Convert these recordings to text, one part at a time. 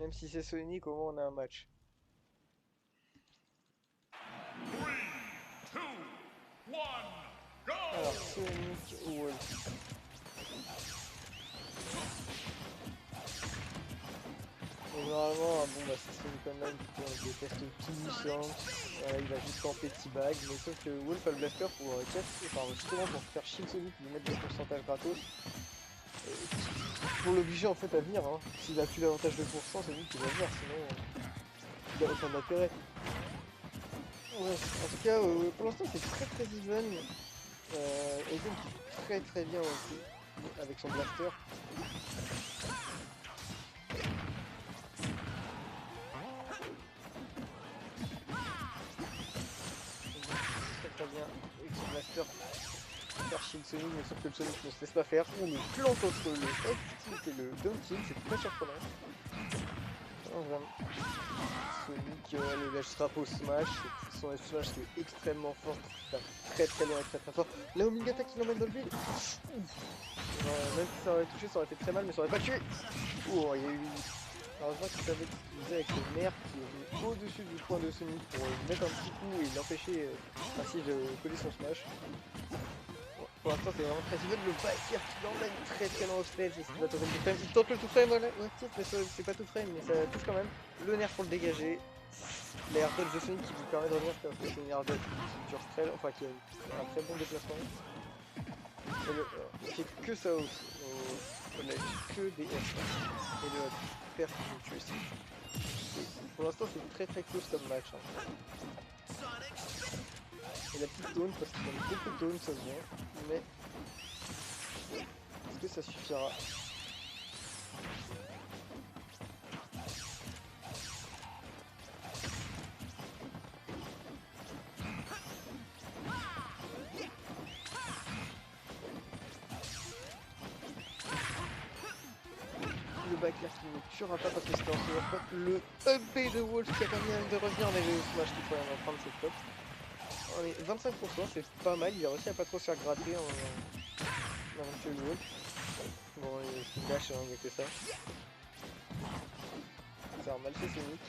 Même si c'est Sonic, au moins on a un match. 3, 2, 1, go! Alors, Sonic Wolf. Et normalement, bon bah c'est Sonic Online, du coup on déteste tous, hein. Voilà, il va juste tenter T-Bag, mais sauf que Wolf a le blaster pour enfin justement pour faire shield Sonic, lui mettre des pourcentages gratos. Pour l'obliger en fait à venir, hein. S'il a plus l'avantage de pourcent, c'est lui qui va venir, sinon il n'a aucun d'intérêt. Ouais, en tout cas, pour l'instant c'est très très even. Aiden qui fait très très bien aussi, avec son blaster. Très très bien avec son blaster faire shield Sonic, mais sauf que le Sonic ne se laisse pas faire. On le plante entre le F-tilt et le down tilt, c'est très surprenant. Non, vraiment. Sonic le lâche strap au smash, son F smash qui est extrêmement fort, très très loin et très très fort. La homing attack qui l'emmène dans le vide. Même si ça aurait touché, ça aurait fait très mal, mais ça aurait pas tué. Oh, il y a eu. Alors je vois qu'il savait ce qu'il faisait avec le nerf qui est venu au-dessus du point de Sonic pour lui mettre un petit coup et l'empêcher ainsi de coller son smash. Bon, pour l'instant c'est vraiment très even, le backer qui l'emmène très très loin au stage et ce qui va tenter le tout frame. Il tente le tout frame, voilà, ouais, titre, mais c'est pas tout frame, mais ça touche quand même. Le nerf pour le dégager. L'air dodge de Sonic qui lui permet de revenir parce que c'est une air dodge qui dure très long, enfin qui a un très bon déplacement. Et il fait que ça au collège, que des F. Et le père qui nous tue aussi. Pour l'instant c'est très très close comme match. Hein. Et la petite taunt parce qu'il donne beaucoup de taunt, ça se voit. Mais est-ce que ça suffira? Le backer qui ne tuera pas parce que c'était en super top. Le up B de Wolf qui a permis de revenir, mais le smash qui pourrait en prendre cette top. On est 25%, c'est pas mal, il a réussi à pas trop se faire gratter en éventuel Wolf. Bon, il dash, hein, il n'y a que ça. Ça a mal fait Sonic.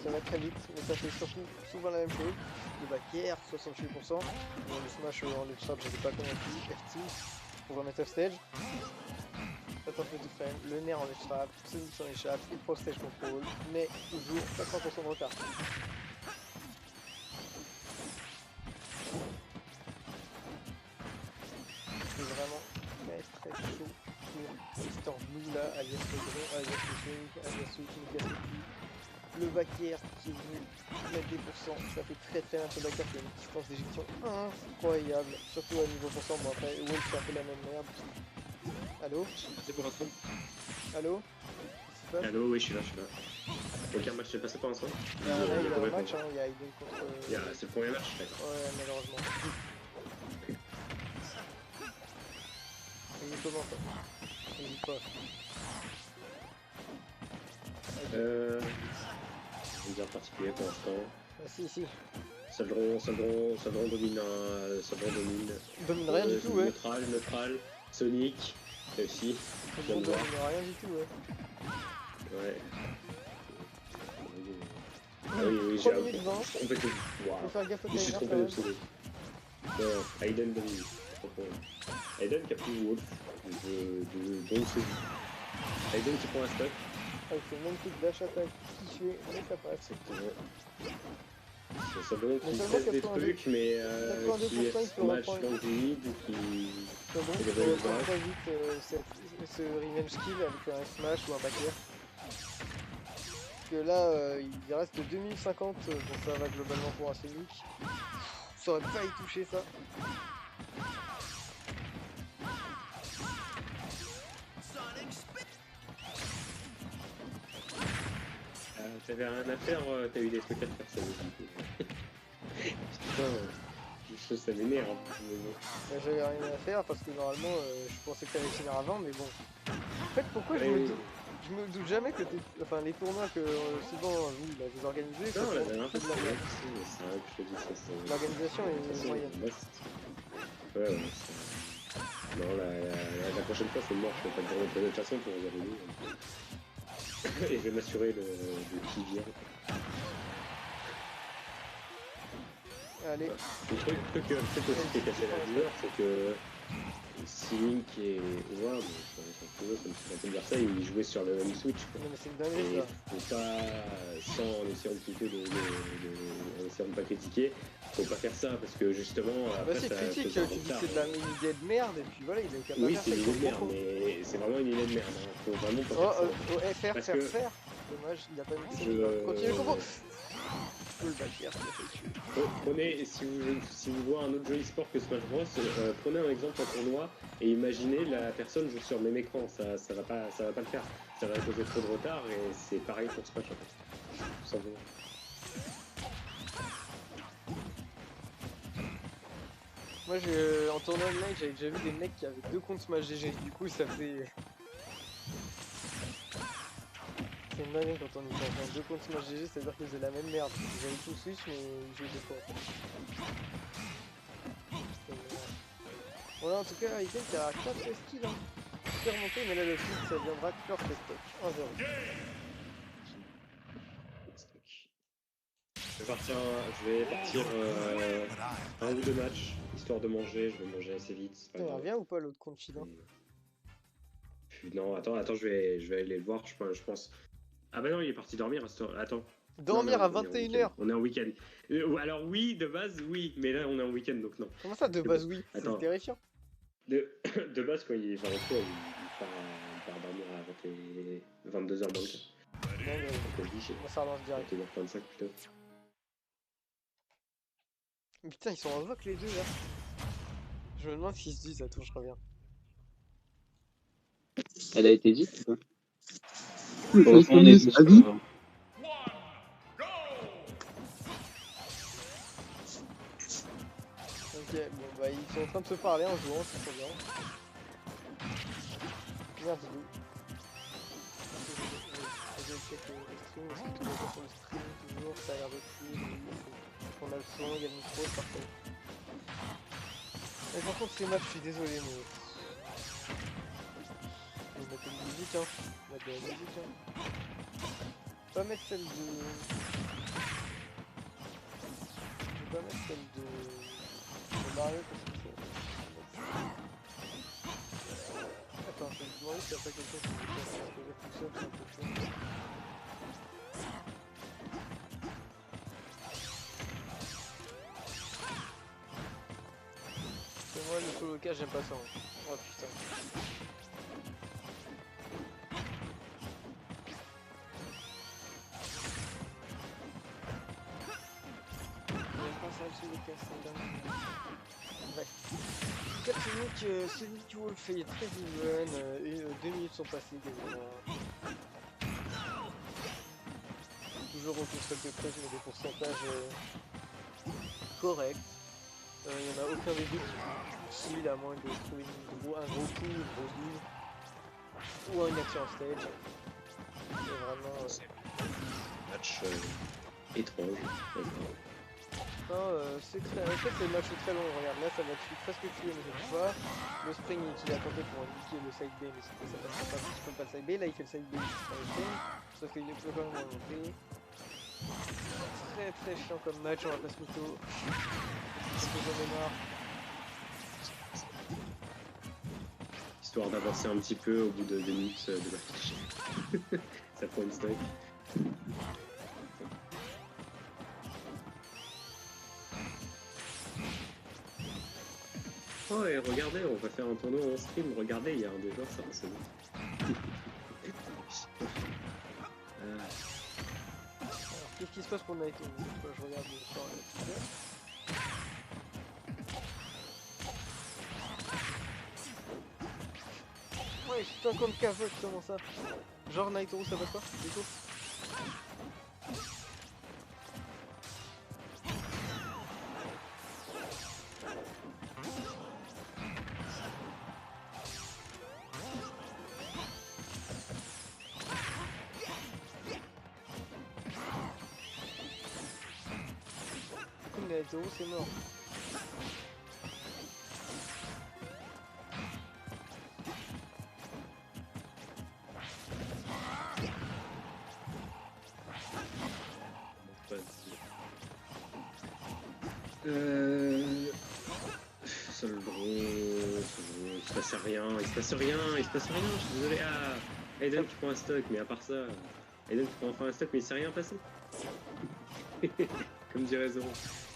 Ça va très vite, mais ça fait surtout souvent la même chose. Le backer, 68%. Bon, le smash en left trap, je sais pas comment on dit, FT, pour remettre off stage. Ça tente le tout frame, le nerf en left trap, Sonic s'en échappe, il prend stage control, mais toujours 50% de retard. C'est vraiment très très chaud pour Mr. Blue là, alias le gros, alias le Sonic, alias celui qui nous casse le cul. Le backer qui est venu mettre des pourcents, ça fait très très mal ce backer qui a une distance d'éjection incroyable, surtout à niveau pourcent. Bon après Wolf c'est un peu la même merde. Allô? C'est pour l'instant. Allô? Allô, oui, je suis là. Aucun match s'est passé pour l'instant? Il y a un match, hein, il y a Aiden contre... C'est le premier match, d'accord. Ouais, malheureusement. Il est comment ça? N'hésite pas. Bizarre particulier pour l'instant. Ah si. Sabron domine Domine rien du tout, ouais. Neutral, Sonic, aussi. Sabron domine rien du tout, ouais. Ouais. Oui, 3 minutes 20. Faut faire gaffe au je suis timer, trompé de pseudo. Non, Aiden domine. Aiden qui a pris Wolf de Aiden qui prend un stock. Avec ce magnifique dash attack qui fait, mais ça passe. C'est Sabron qui teste des trucs, mais qui est smash dans le vide, qui... Sabron qui peut reprendre très vite ce revenge kill avec un smash ou un backer. Parce que là, il reste 2050, bon ça va globalement pour un Sonic. Ça aurait pas y toucher ça. T'avais rien à faire, t'as eu des trucs à faire, ça me Putain, ça m'énerve. J'avais rien à faire parce que normalement, je pensais que t'allais finir avant, mais bon. En fait, pourquoi je me doute jamais que enfin, les tournois que souvent vous organisez... Non, la dernière fois, c'est vrai que je te dis ça. L'organisation est moyenne. Ouais. Non, la prochaine fois, c'est mort, je peux pas te dire de toute façon pour y arriver. et je vais m'assurer de qui vient. Allez, Le truc aussi qui est cassé la douleur, c'est que si Link est. Ouais, mais on peut dire ça, il jouait sur le même Switch. Quoi. non mais c'est une dinguerie Et ça. faut pas, en essayant plutôt en essayant de pas critiquer, faut pas faire ça parce que justement Bah après si, ça critique, ça tu dis que retard. c'est de une idée de merde, et puis voilà, il avait qu'à pas Oui, faire c'est ça, une il idée s'en de merde, fout. mais c'est vraiment une idée de merde. Hein. Faut vraiment pas Oh, faire ça. faire, Parce faire, que faire. Dommage, il a pas mis ça dedans. Continue le combo. Oh, le backer, ça fait tuer. Prenez, si vous voyez un autre jeu e-sport que Smash Bros, prenez un exemple en tournoi et imaginez la personne joue sur le même écran. Ça va pas le faire. Ça va causer trop de retard et c'est pareil pour Smash en fait. Tout simplement. Moi, en tournoi online, j'avais déjà vu des mecs qui avaient 2 comptes Smash GG. Du coup, ça faisait. C'est une dinguerie quand on y pense. 2 comptes Smash GG, ça veut dire qu'ils faisaient la même merde. Ils avaient tout Switch, mais ils jouaient 2 fois. Voilà, en tout cas, Item qui a 4 skills. Hein. Il peut remonter, mais là, le flip, ça viendra clore le stock. 1-0. Je vais partir un ou deux matchs, histoire de manger. Je vais manger assez vite. C'est pas Putain, il grave. revient ou pas l'autre compte Chilin? Non, attends, je vais aller le voir, je pense. Ah bah non, il est parti dormir. Attends. Dormir Non, à on est en 21h. week-end. On est en week-end. Alors oui, de base, oui, mais là on est en week-end, donc non. Comment ça, de C'est base, bon. oui? C'est Attends. terrifiant. De base, quand il va rentrer, il part dormir à les 22h moins le quart. Non, mais Donc je dis, moi, ça relance direct. 21h25 plutôt. Mais putain, ils sont en voc les deux là. Je me demande s'ils se disent, attends, je reviens. Elle a été dite. Oui, On on est est à vie. Ok, bon bah ils sont en train de se parler en jouant, c'est trop bien. Merde, Zilou. Je check le stream, est-ce que tout va bien sur le stream, toujours, ça a l'air de fluide, on a le son, il y a le micro, c'est parfait. Mais par contre ces maps, je suis désolé, mais... On va mettre une musique, hein. On va mettre de la musique, hein. Je vais pas mettre celle de... Je vais pas mettre celle de Mario parce que c'est... Attends, je vais me demander s'il n'y a pas quelqu'un qui veut faire ça, que je fonctionne, c'est un peu chaud. C'est moi le solo cas, j'aime pas ça. Hein. Oh putain. J'aime pas ça le solo cas, c'est dingue. Bref. Technique, Sonic Wolf est très even et 2 minutes sont passées quasiment. Toujours au console de presse, mais des pourcentages corrects. Il n'y en a aucun des deux qui utile à moins de trouver un gros coup, une grosse douille ou une action en stage. C'est vraiment. Match étrange. Non, c'est très... En fait, c'est le match très long. Regarde, là, ça va dessus presque tuer cette fois. Le spring qu'il a tenté pour indiquer le side B, mais ça passera pas, je peux pas le side B. Là, il fait le side B, c'est le spring. Sauf qu'il ne peut quand même remonter. Très très chiant comme match, on va pas se mytho. C'est que j'en ai marre. Histoire d'avancer un petit peu au bout de 2 minutes de l'affiche. Ça prend une story. Oh et regardez, on va faire un tournoi en stream, regardez, il y a un des joueurs, ça va se mettre. Qu'est-ce qui se passe pour Nike? Je regarde le sort là. Ouais, c'est un compte cavote, comment ça? Genre Naitoru ça va quoi du coup? Naitoru c'est mort. Seul drone, il se passe rien, il se passe rien, je suis désolé. Ah, Aiden qui prend un stock, mais à part ça, Aiden qui prend enfin un stock, mais il s'est rien passé. Comme dirait Zoro.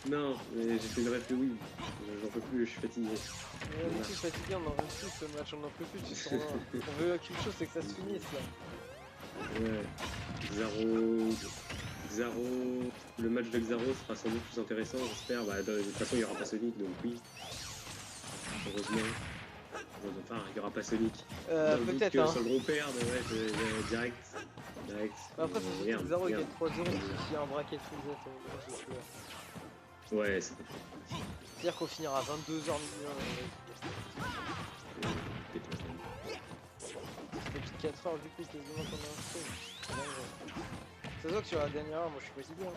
Non, mais j'ai fait une rêve de oui. J'en peux plus, je suis fatigué. On est tous fatigués, on en veut plus ce match, on n'en peut plus, tu sens là. On veut qu'une chose, c'est que ça se finisse là. Ouais. Xaro, le match de Xaro sera sans doute plus intéressant, j'espère. Bah, de toute façon, il n'y aura pas Sonic, donc oui. Heureusement. Enfin, il n'y aura pas Sonic. Peut-être, hein. Sur le gros perdre, ouais, direct. Après, faut surtout que Zaro il gagne 3-0, Merde. s'il y a un bracket reset, j'ai peur. Ouais, c'est C'est-à-dire qu'on finira à 22h minuit. Ça fait plus de 4 heures du coup, quasiment qu'on a un stream. Ça se voit que sur la dernière heure, moi je suis fatigué. Hein.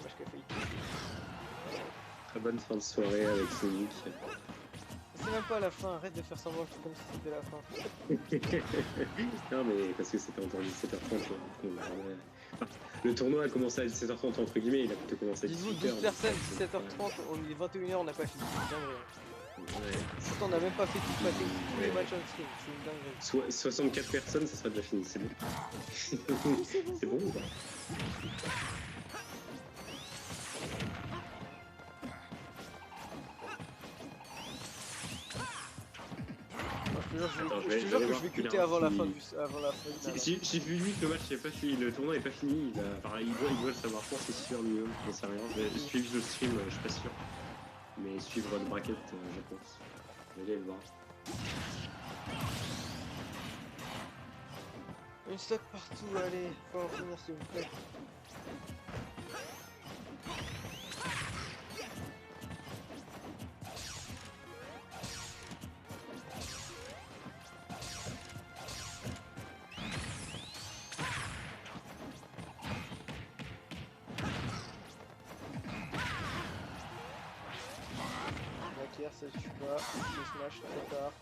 Smash qui a failli. très bonne fin de soirée avec Sonic. C'est même pas la fin, arrête de faire semblant comme si c'était la fin. Non, mais parce que c'était entre 17h30. Enfin, le tournoi a commencé à 17h30 entre guillemets, il a plutôt commencé à 18h. Dites-vous 12 personnes, 17h30, on est 21h, on n'a pas fini, c'est dingue. Ouais. Pourtant on n'a même pas fait tous les matchs on stream, c'est une dinguerie. 64 personnes, ça sera déjà fini, c'est bon. C'est bon ou pas? Je te jure que je vais cutter avant la fin du J'ai vu lui que le match n'est pas fini, le tournoi n'est pas fini, il doit le savoir, je pense que c'est sûr lui-même, j'en sais rien. Suivre le stream, je suis pas sûr. Mais suivre le bracket, je pense. Je vais aller le voir. Une stock partout, allez, faut en finir s'il vous plaît. Ça tue pas, le smash trop tard.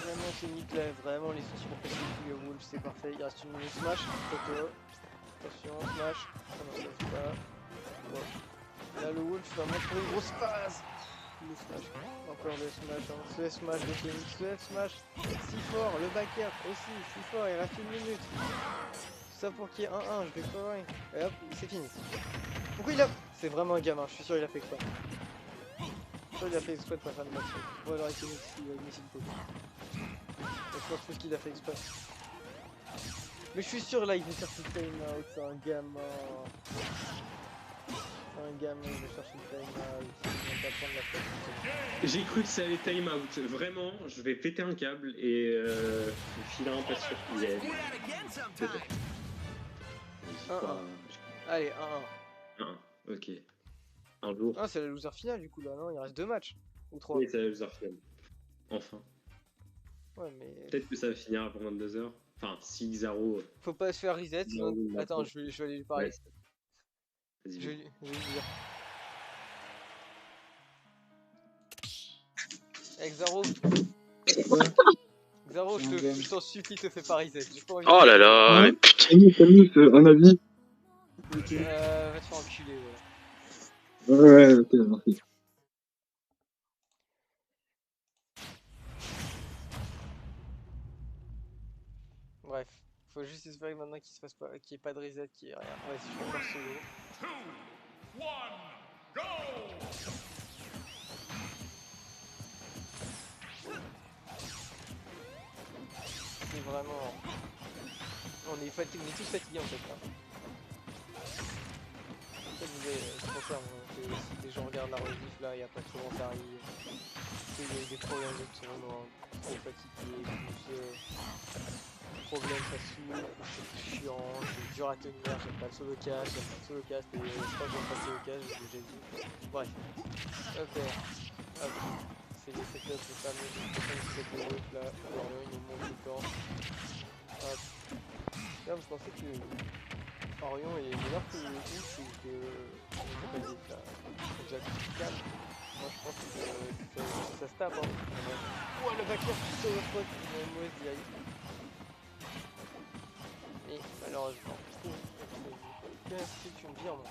Vraiment c'est nickel, vraiment les outils pour passer le wolf c'est parfait, il reste une minute smash, photo. Attention, smash, ça ne passe pas. Bon. Là le wolf va montrer une grosse phase. Le smash, encore le smash, hein. Le smash de Phoenix, le smash, si fort, le backer aussi, si fort, il reste une minute. Tout ça pour qu'il y ait 1-1, je vais foirer. Et hop, c'est fini. Pourquoi il a... C'est vraiment un gamin, je suis sûr il a fait exprès. Il a fait exprès de pas faire de match. Bon, alors avec Missile Pop. Je pense plus qu'il a fait exprès. Mais je suis sûr là il veut chercher le time out, c'est un gamin. C'est un gamin, il veut chercher le time out. Il va pas prendre la place. J'ai cru que ça allait time out. Vraiment, je vais péter un câble et Filin pas sûr qu'il y ait. 1-1. Allez, 1-1. 1, ok. Un jour. Ah, c'est la loser finale du coup là, non? Il reste 2 matchs. Ou 3. Oui, c'est la loser finale. Enfin. Ouais, mais. Peut-être que ça va finir avant 22h. Enfin, si Xaro. Faut pas se faire reset, sinon. Non, Attends, je vais aller lui parler. Ouais. Vas-y. Je vais lui dire. Hey, Xaro. Xaro, je t'en supplie, te fais pas reset. Oh là là, mais putain. Salut, un avis. Va te faire enculer, ouais. Ouais, ok, merci. Bref, faut juste espérer maintenant qu'il se fasse pas, qu'il n'y ait pas de reset, qu'il n'y ait rien. Ouais, si je fais encore solo. 2, 1, go! C'est vraiment... On est tous fatigués en fait là. C'est pour ça que si les gens regardent la rediff là, il n'y a pas de commentaires. Il y a eu des problèmes de tournoi, trop fatigué, plus problème ça saoule, c'est chiant, c'est dur à tenir, j'aime pas le solo cash, et je crois que j'aime pas le solo cash, j'ai déjà dit. Bref. Hop, hop. C'est les setups de fameux de groupe là, Orion il nous montre tout le temps. Hop. Là je pensais que Orion est meilleur que Ouch ou que... comment on appelle là, Jack Calme. Moi je pense que ça se tape. Hein. Oh le backer qui sauve le spot, une mauvaise direct. Et malheureusement, qu'est-ce que tu me vires, moi?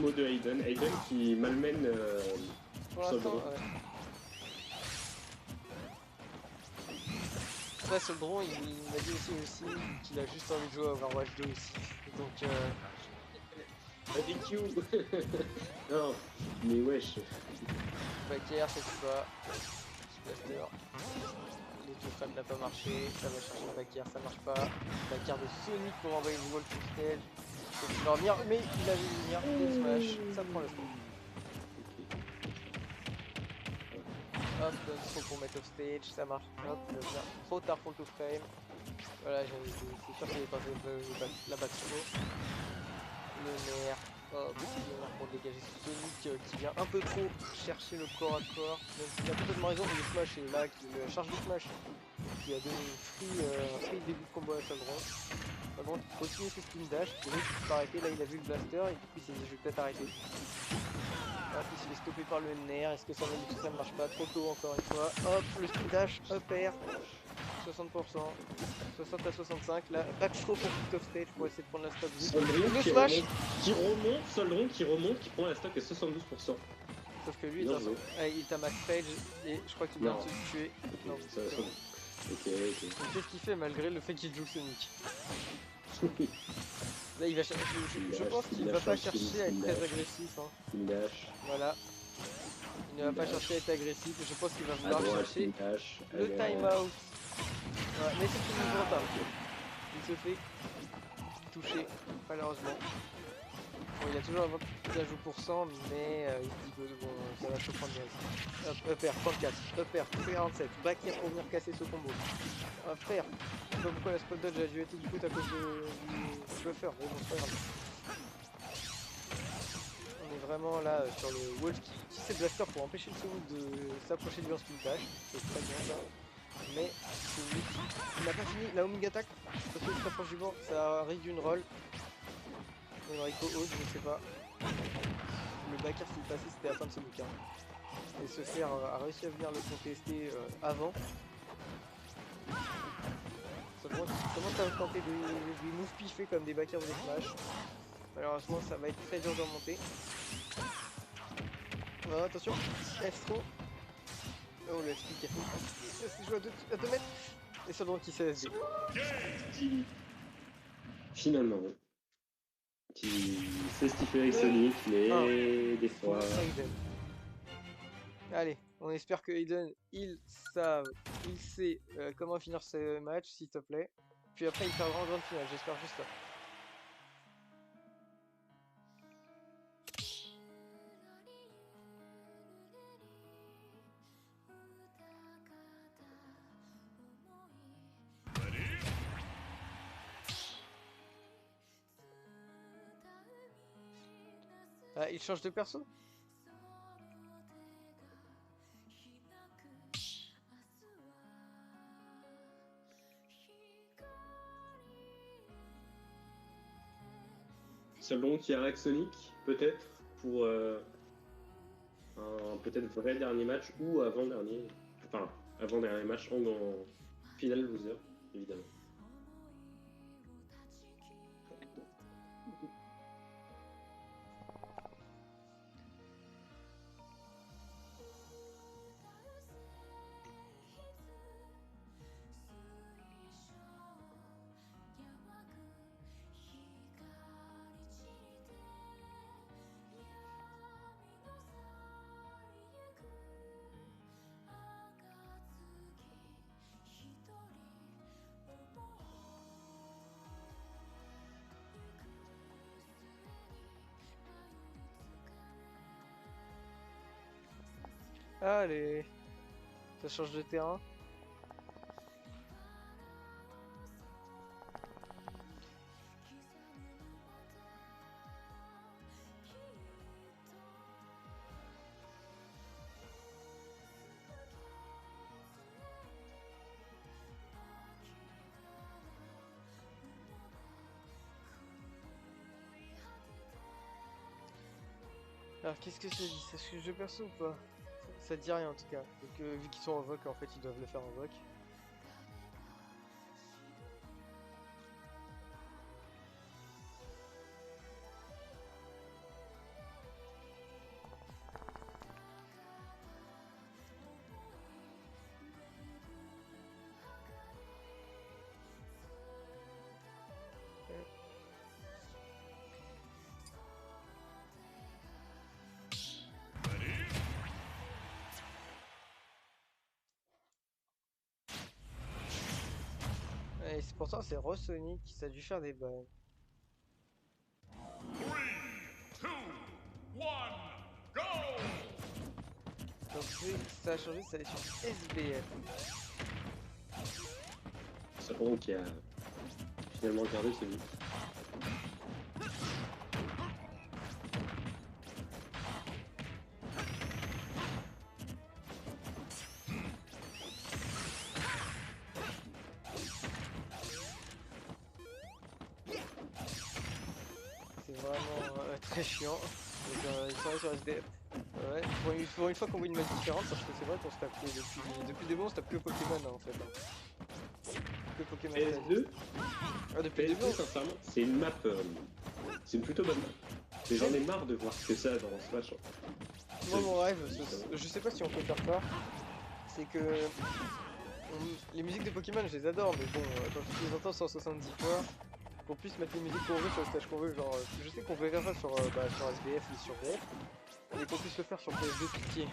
Mot de Hayden. Hayden qui malmène Pour Soldron. l'instant, ouais. Après, Soldron, il m'a dit aussi qu'il a juste envie de jouer à Overwatch 2 aussi. Donc, BBQ. Non, mais wesh. Backer, ça tue pas. Blaster. L'auto-frame n'a pas marché. Ça va chercher le Backer, ça marche pas. Backer de Sonic pour envoyer une wall to stage. Il va revenir, mais il avait une lumière et le smash. Ça prend le smash. Hop, trop pour mettre off stage, ça marche. Hop, bien. Trop tard pour le frame. Voilà, c'est sûr qu'il est passé la back throw. Le nerf. Hop, le nerf pour dégager ce Sonic qui vient un peu trop chercher le corps à corps. Même s'il a complètement raison, le smash est là, la charge du smash qui a donné un free début de combo à Soldron. Soldron qui continue ses spin dash, qui risque de s'arrêter. Là, il a vu le blaster et du coup, il s'est dit je vais peut-être arrêter. Hop, il se fait stopper par le nerf. Est-ce que ça ne marche pas? Trop tôt encore une fois. Hop, le spin dash, up air. 60%. 60 à 65. Là, back throw pour kick off stage pour essayer de prendre la stock. Soldron Le qui smash remonte, Soldron qui remonte, qui prend la stock à 72%. Sauf que lui, Non, attention, il t'a max page et je crois qu'il vient de Non. se tuer. Ok, Non, ça, c'est ça- bon. ok. Donc, qu'est-ce qu'il fait malgré le fait qu'il joue Sonic? Là, il va chercher. Je pense qu'il va pas chercher à être très agressif. Hein. Spin dash. Voilà. Il ne va pas chercher à être agressif. Je pense qu'il va vouloir À droite, chercher spin dash. le Allez, time out. Voilà. Mais c'est toujours trop tard. Il se fait toucher, malheureusement. Bon, il a toujours un ajout pour 100, mais il se dit que bon, ça va se prendre bien. Hop, up air, 34, up air, 47, back air pour venir casser ce combo. Up air, je sais pas pourquoi la spot dodge a dû être du coup à cause du buffer, mais bon, c'est pas grave. On est vraiment là sur le wall qui sait blaster pour empêcher le Sonic de s'approcher du spin dash, c'est très bien ça. Mais Sonic, il n'a pas fini, la homing attack, parce qu'il s'approche du bord, ça arrive d'une roll. Rico haute, je sais pas. Le backer s'il passait, c'était la fin de ce bouquin. Et ce fer a réussi à venir le contester avant. Seulement, comment t'as tenté des moves piffés comme des backers ou des smash. Malheureusement, ça va être très dur de remonter. Oh, attention, F-throw. Oh, le FP qui a fait. Ça s'est joué à 2 mètres. Et Soldron qui s'est SD. Finalement. Qui sait ce qu'il fait avec Sonic, mais des fois. Hayden. Allez, on espère que Hayden, il sait comment finir ce match, s'il te plaît. Puis après, il perdra en grande finale, j'espère juste ça. Ah, il change de perso? Soldron qui arrête Sonic, peut-être, pour un peut-être vrai dernier match ou avant-dernier. Enfin, avant-dernier match en finale loser, évidemment. Allez, ça change de terrain. Alors qu'est-ce que ça dit? Ça change de perso ou pas? Ça dit rien en tout cas. Donc vu qu'ils sont en voc, en fait ils doivent le faire en voc. Et pourtant c'est Rose Sonic qui ça a dû faire des balles. 3, 2, 1, go! Donc ça a changé, ça allait sur SBF. Cependant qui a finalement gardé celui. C'est vraiment très chiant. Donc ils sont allés sur SBF. Ouais, pour une fois qu'on voit une map différente, parce que c'est vrai qu'on se tape que depuis des bons on se tape que Pokémon hein, en fait. Que Pokémon. PS2, Ah, depuis le début, PS2 sincèrement, c'est une map, c'est une plutôt bonne map. Mais j'en ai marre de voir que ça dans Smash. moi mon rêve, je sais pas si on peut faire ça, c'est que les musiques de Pokémon je les adore, mais bon, quand tu les entends 170 fois, qu'on puisse mettre les musiques qu'on veut sur le stage qu'on veut, genre je sais qu'on peut faire ça sur, sur SBF ou sur VF, et qu'on puisse le faire sur PS2 pitié.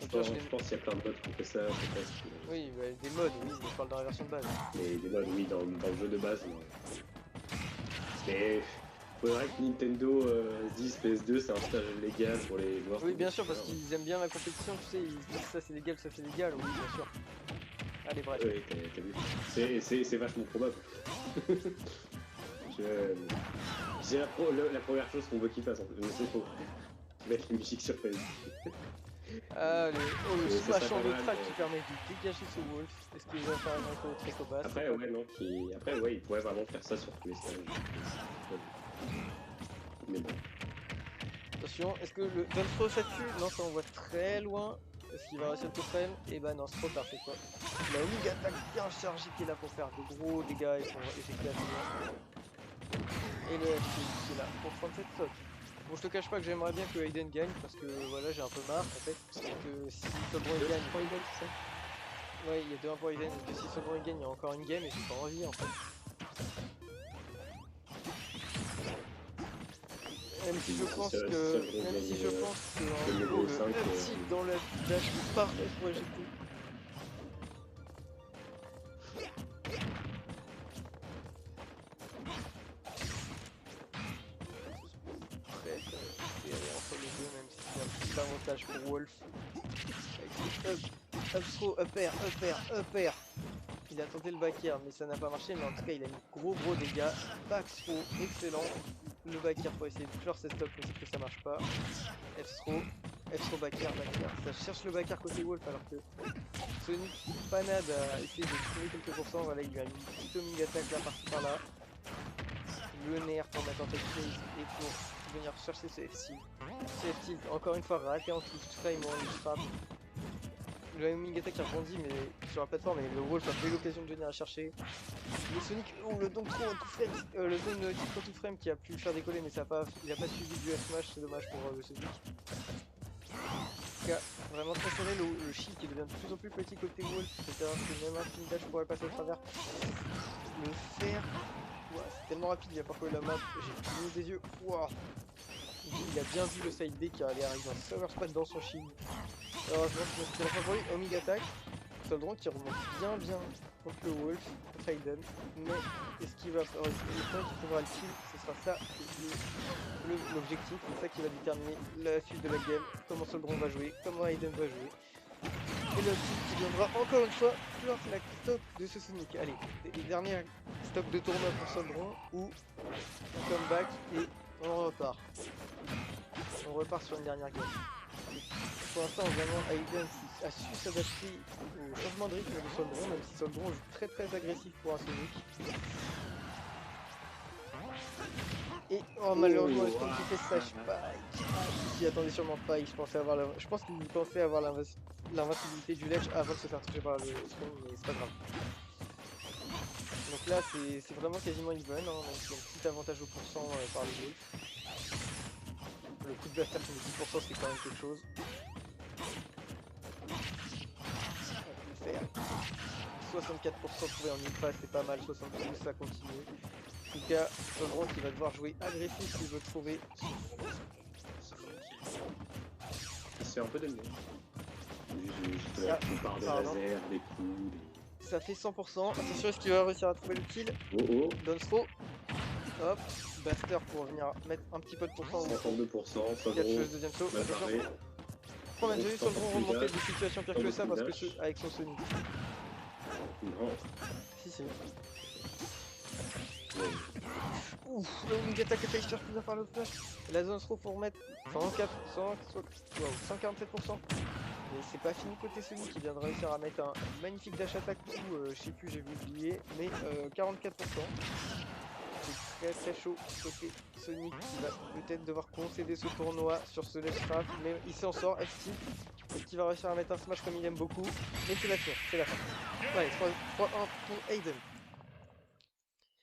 Je pense qu'il y a plein de modes qui fait ça, peut-être. Oui, bah, des modes, oui, je parle dans la version de base. Et des modes, oui, dans le jeu de base. Mais faudrait que Nintendo se dise PS2 c'est un stage légal pour les joueurs. Oui, bien sûr, parce qu'ils aiment bien la compétition, tu sais, ils se disent ça c'est légal, ça c'est légal, oui, bien sûr. Allez, bref. Oui, t'as vu. C'est vachement probable. C'est la première chose qu'on veut qu'ils fassent en fait. C'est faux. Mettre les musiques sur PS2. Ah, le ça smash serait en pas mal, track mais- qui permet de dégager ce Wolf. Est-ce qu'il va faire un autre Tricobass? Après, ouais, non, après, ouais, ils pourraient vraiment faire ça sur tous les stages. Mais bon. Attention, est-ce que le Dunstrow ça tue? Non, ça on voit très loin. Est-ce qu'il va réussir le totem? Et bah non, c'est trop tard, c'est quoi? La Omega attaque bien chargée qui est là pour faire de gros dégâts et pour éjecter la finale. Et le FT qui est là pour prendre cette sauce. Bon, je te cache pas que j'aimerais bien que Aiden gagne parce que voilà, j'ai un peu marre en fait. Et que si Solbron il gagne, c'est ça? Ouais, il y a 2-1 pour Aiden. Et que si Solbron il gagne, il y a encore une game et j'ai pas envie en fait. Même si je pense que, même si je pense que en gros, le up dans la dash est parfait pour éjecter. Très serré entre les deux, même si c'est un petit avantage pour Wolf. Avec ses up throw, up air, up air, up air. Il a tenté le back air, mais ça n'a pas marché, mais en tout cas il a mis gros dégâts. Back throw, excellent. Le back air pour essayer de clore cette stop, mais c'est que ça marche pas. F throw back air. Ça cherche le back air côté Wolf alors que Sonic Panade a essayé de trouver quelques pourcents. Voilà, il lui a mis une petite homing attack là par-ci par-là. Le nerf pour mettre en tête phase et pour venir chercher ce F-Tilt. Ce F-Tilt, encore une fois raté en touche, tout ça il frappe. Le homing attack a rebondi mais sur la plateforme et le Wolf a eu l'occasion de venir la chercher. Le Sonic, le don trop en tout frame, le don kick en tout frame qui a pu le faire décoller mais ça a pas, il a pas suivi du F-Smash, c'est dommage pour le Sonic. En tout cas, vraiment très serré, le shield qui devient de plus en plus petit côté Wolf, c'est-à-dire que même un Team Dash pourrait passer au travers. Le fer, ouais, c'est tellement rapide, il a parcouru la map, j'ai cligné des yeux, wow. Il a bien vu le side B qui allait arriver un summer spot dans son shield. Heureusement, c'était la fin pour lui, Omega attack. Solbron qui remonte bien contre le Wolf, contre Aiden. Mais est-ce qu'il va faire le point qui trouvera le kill? Ce sera ça l'objectif, c'est ça qui va déterminer la suite de la game, comment Solbron va jouer, comment Aiden va jouer. Et le kill qui viendra encore une fois clore la stop de ce Sonic. Allez, les dernières stops de tournoi pour Solbron ou un comeback et on repart. On repart sur une dernière game. Pour l'instant, vraiment, Aiden a su s'adapter au changement de rythme de Solbron, même si Solbron joue très agressif pour un Sonic. Et oh, malheureusement, le Storm qui fait sa spike. Il s'y attendait sûrement pas. Je pense qu'il pensait avoir l'invincibilité du Ledge avant de se faire toucher par le Storm, mais c'est pas grave. Donc là, c'est vraiment quasiment even, hein, donc il y a un petit avantage au pourcent par les Wolves. Le coup de blaster qui met 10%, c'est quand même quelque chose. On peut le faire. 64% trouvé en une phase, c'est pas mal. 72, ça continue. En tout cas, Tondron qui va devoir jouer agressif s'il veut trouver. Il se fait un peu d'aimer. Ah, Tu parles de pardon. laser, des coups. Ça fait 100%. Attention, est-ce qu'il va réussir à trouver le kill? Oh Dunstrow. Hop. Blaster pour venir mettre un petit peu de pourcent. 52%, ça Catcheuse, deuxième saut. mal Attention. barré. On a déjà vu Tondron Sans remonter dash. des situations pires que ça parce que avec son Sonic. Non. Si. Ouf, le wing attack est cher qui vient faire le flash. La zone throw faut remettre 147%. Mais c'est pas fini côté Sonic qui vient de réussir à mettre un magnifique dash attack ou je sais plus, j'ai oublié, mais 44%. C'est très chaud côté Sonic qui va peut-être devoir concéder ce tournoi sur ce Let's Craft, mais il s'en sort, FT. Est-ce qu'il va réussir à mettre un smash comme il aime beaucoup? Mais c'est la fin, c'est la fin. Ouais, 3-1 pour Aiden.